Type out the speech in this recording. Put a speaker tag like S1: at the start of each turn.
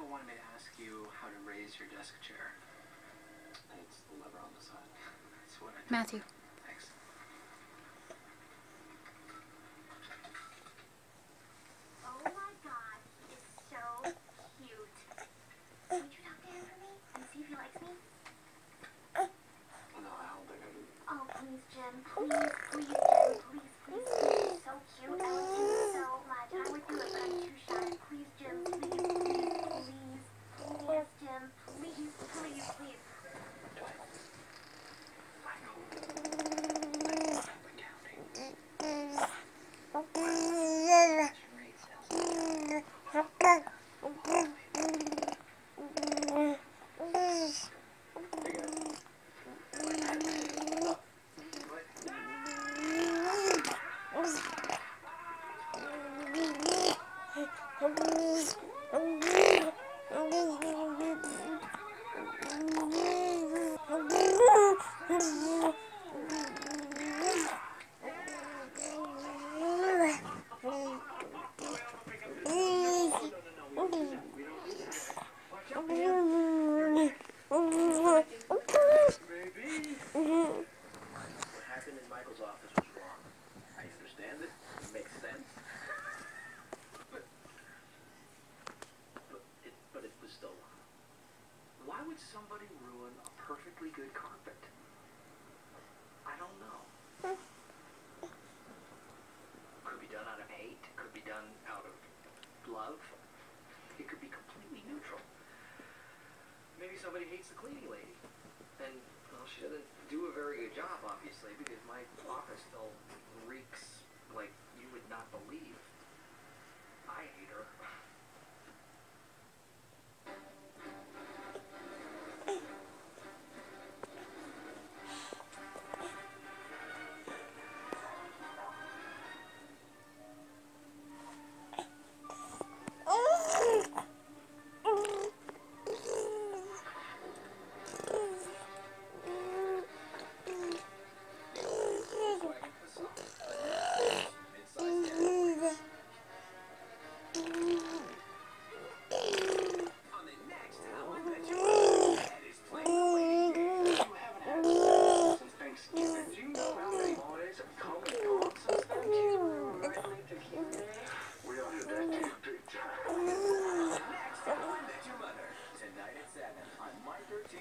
S1: wanted me to ask you how to raise your desk chair.
S2: It's the lever on the side.
S1: That's what I did.
S3: Matthew.
S1: Thanks.
S4: Oh my god, he is so cute. Would you talk to him for me and see if he likes me?
S2: No, I don't think I do.
S4: Oh, please, Jim. Please, please, Jim. Please, please, please. He's so cute. I would do so much. I would do it, but I'm too shy. Please, Jim. Please, please, please. Yes, Jim. Please, please, please.
S1: What happened in Michael's office was wrong. I understand it. It makes sense. But it was still wrong. Why would somebody ruin a perfectly good carpet? I don't know. Could be done out of hate. Could be done out of love. It could be completely neutral. Maybe somebody hates the cleaning lady. And, well, she doesn't do a very good job, obviously, because my office still reeks like you would not believe. I hate her.
S5: Tonight at 7 on My 13.